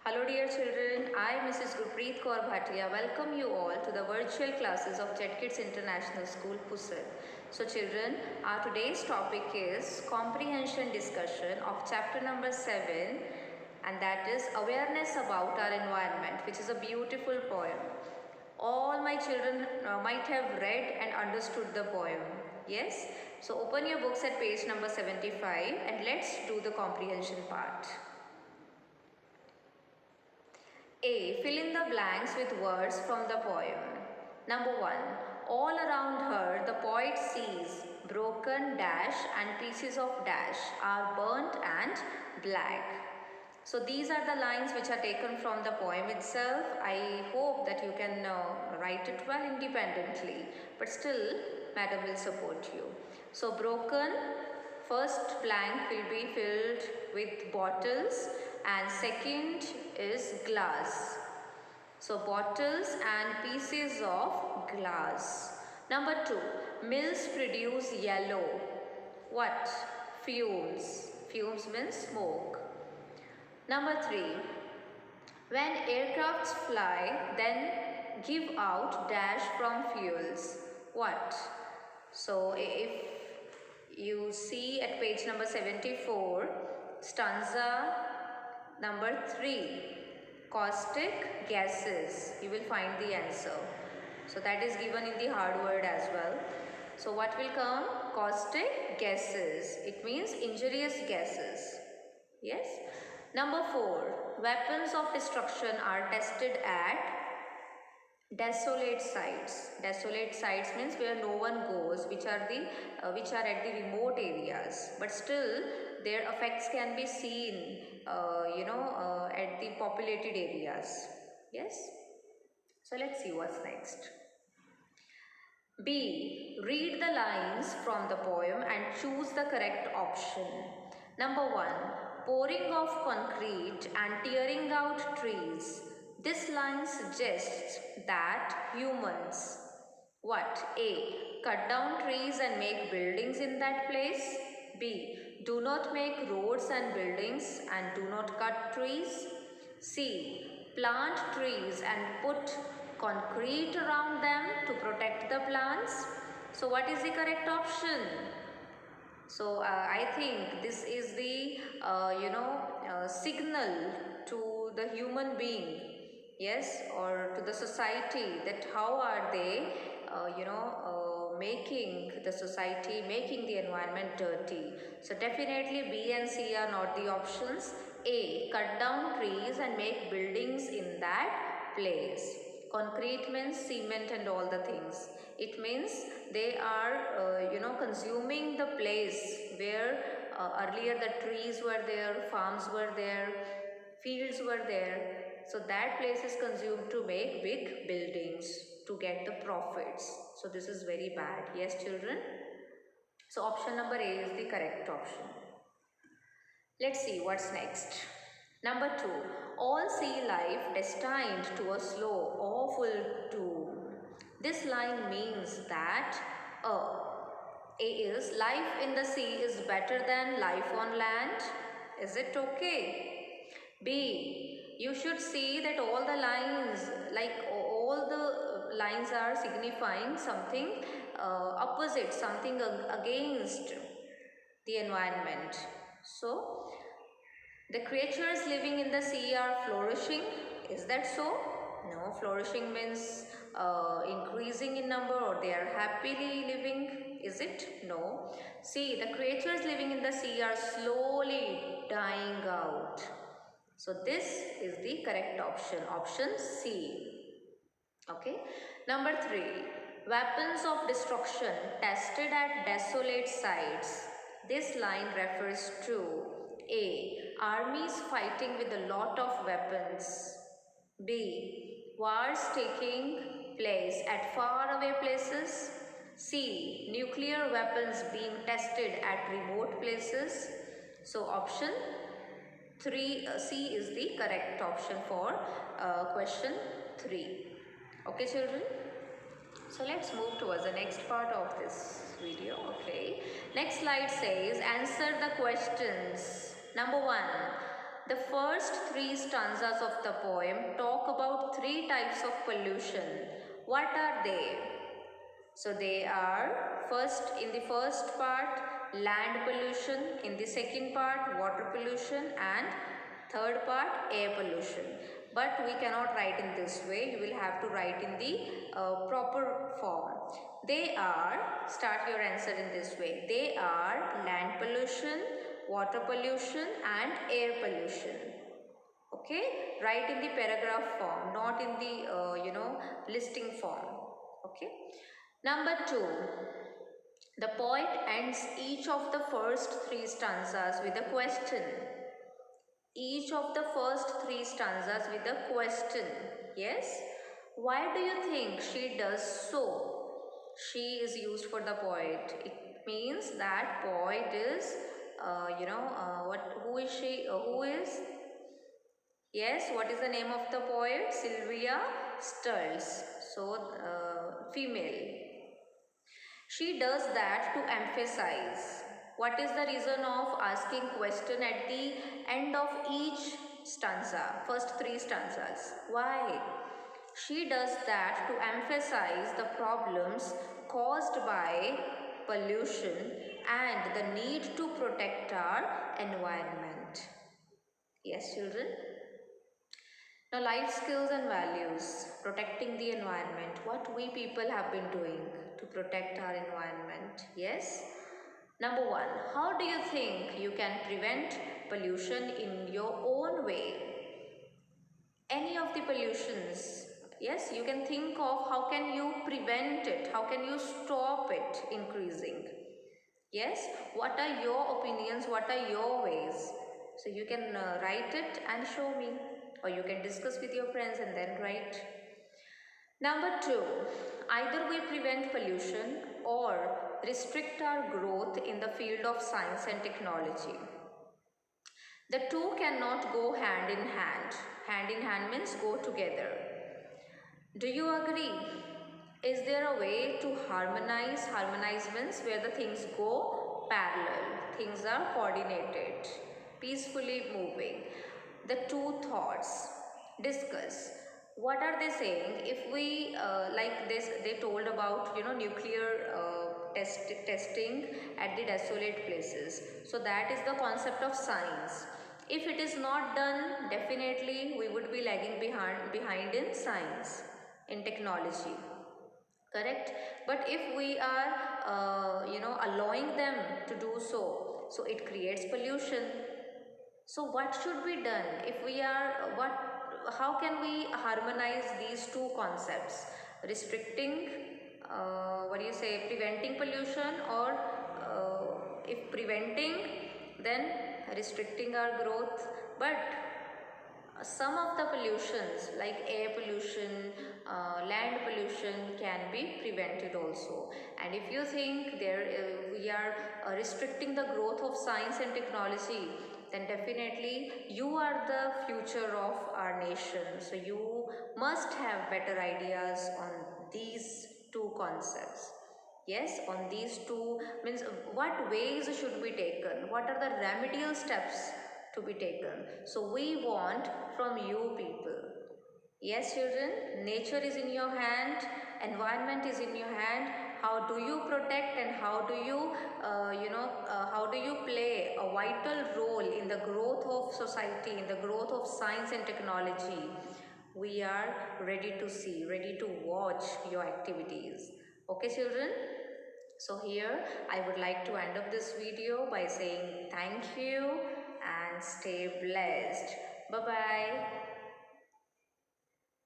Hello dear children, I Mrs. Gurpreet Kaur Bhatia welcome you all to the virtual classes of Jet Kids International School, Pusat. So children, our today's topic is comprehension discussion of chapter number 7, and that is awareness about our environment, which is a beautiful poem. All my children might have read and understood the poem. Yes? So open your books at page number 75 and let's do the comprehension part. A. Fill in the blanks with words from the poem. Number 1. All around her the poet sees broken dash and pieces of dash are burnt and black. So these are the lines which are taken from the poem itself. I hope that you can write it well independently, but still madam will support you. So broken, first blank will be filled with bottles and second is glass. So bottles and pieces of glass. Number 2, mills produce yellow. What? Fumes. Fumes means smoke. Number 3, when aircrafts fly, then give out dash from fuels. What? So if you see at page number 74, stanza number 3, caustic gases, you will find the answer. So that is given in the hard word as well. So what will come? Caustic gases. It means injurious gases. Yes. Number 4, weapons of destruction are tested at desolate sites. Desolate sites means where no one goes, which are at the remote areas, but still their effects can be seen at the populated areas. Yes. So let's see what's next. B. Read the lines from the poem and choose the correct option. Number 1. Pouring of concrete and tearing out trees. This line suggests that humans, what? A. Cut down trees and make buildings in that place. B. Do not make roads and buildings and do not cut trees. C. Plant trees and put concrete around them to protect the plants. So what is the correct option? So I think this is the signal to the human being, yes, or to the society, that how are they making the society, making the environment dirty. So definitely B and C are not the options. A. Cut down trees and make buildings in that place. Concrete means cement and all the things. It means they are consuming the place where earlier the trees were there, farms were there, fields were there. So that place is consumed to make big buildings to get the profits. So this is very bad. Yes, children. So option number A is the correct option. Let's see what's next. Number 2. All see life destined to a slow, awful doom. This line means that A is life in the sea is better than life on land. Is it okay? B. You should see that all the lines, are signifying something opposite, something against the environment. So the creatures living in the sea are flourishing. Is that so? No, flourishing means increasing in number, or they are happily living. Is it? No. See, the creatures living in the sea are slowly dying out. So this is the correct option. Option C. Okay. Number 3. Weapons of destruction tested at desolate sites. This line refers to A. Armies fighting with a lot of weapons. B. Wars taking place at faraway places. C. Nuclear weapons being tested at remote places. So option 3, C is the correct option for question 3. Okay, children. So let's move towards the next part of this video. Okay. Next slide says answer the questions. Number 1. The first three stanzas of the poem talk about three types of pollution. What are they? So they are, in the first part, land pollution, in the second part, water pollution, and third part, air pollution. But we cannot write in this way. You will have to write in the proper form. They are, start your answer in this way. They are land pollution, water pollution, and air pollution. Okay, write in the paragraph form, not in the listing form. Okay. Number 2, the poet ends each of the first three stanzas with a question. Each of the first three stanzas with a question. Yes? Why do you think she does so? She is used for the poet. It means that poet is, who is she? Who is? Yes, what is the name of the poet? Sylvia Sturls. So, female. She does that to emphasize. What is the reason of asking question at the end of each stanza, first three stanzas? Why? She does that to emphasize the problems caused by pollution and the need to protect our environment. Yes, children? Now, life skills and values, protecting the environment, what we people have been doing to protect our environment. Yes? Number 1, how do you think you can prevent pollution in your own way? Any of the pollutions, yes, you can think of how can you prevent it, how can you stop it increasing. Yes, what are your opinions, what are your ways? So you can write it and show me, or you can discuss with your friends and then write. Number 2, either we prevent pollution or restrict our growth in the field of science and technology. The two cannot go hand in hand. Hand in hand means go together. Do you agree? Is there a way to harmonize? Harmonize means where the things go parallel. Things are coordinated, peacefully moving. The two thoughts. Discuss. What are they saying? If we like this, they told about nuclear testing at the desolate places. So that is the concept of science. If it is not done, definitely we would be lagging behind in science, in technology. Correct? But if we are allowing them to do so, so it creates pollution. So what should be done? If we are how can we harmonize these two concepts? Restricting, preventing pollution, or if preventing, then restricting our growth. But some of the pollutions like air pollution, land pollution can be prevented also. And if you think we are restricting the growth of science and technology, then definitely you are the future of our nation. So you must have better ideas on these two concepts. Yes, on these two means what ways should be taken, what are the remedial steps to be taken. So we want from you people. Yes, children, nature is in your hand, environment is in your hand. How do you protect and how do you play a vital role in the growth of society, in the growth of science and technology? We are ready to see, ready to watch your activities. Okay, children? So here I would like to end up this video by saying thank you and stay blessed. Bye-bye.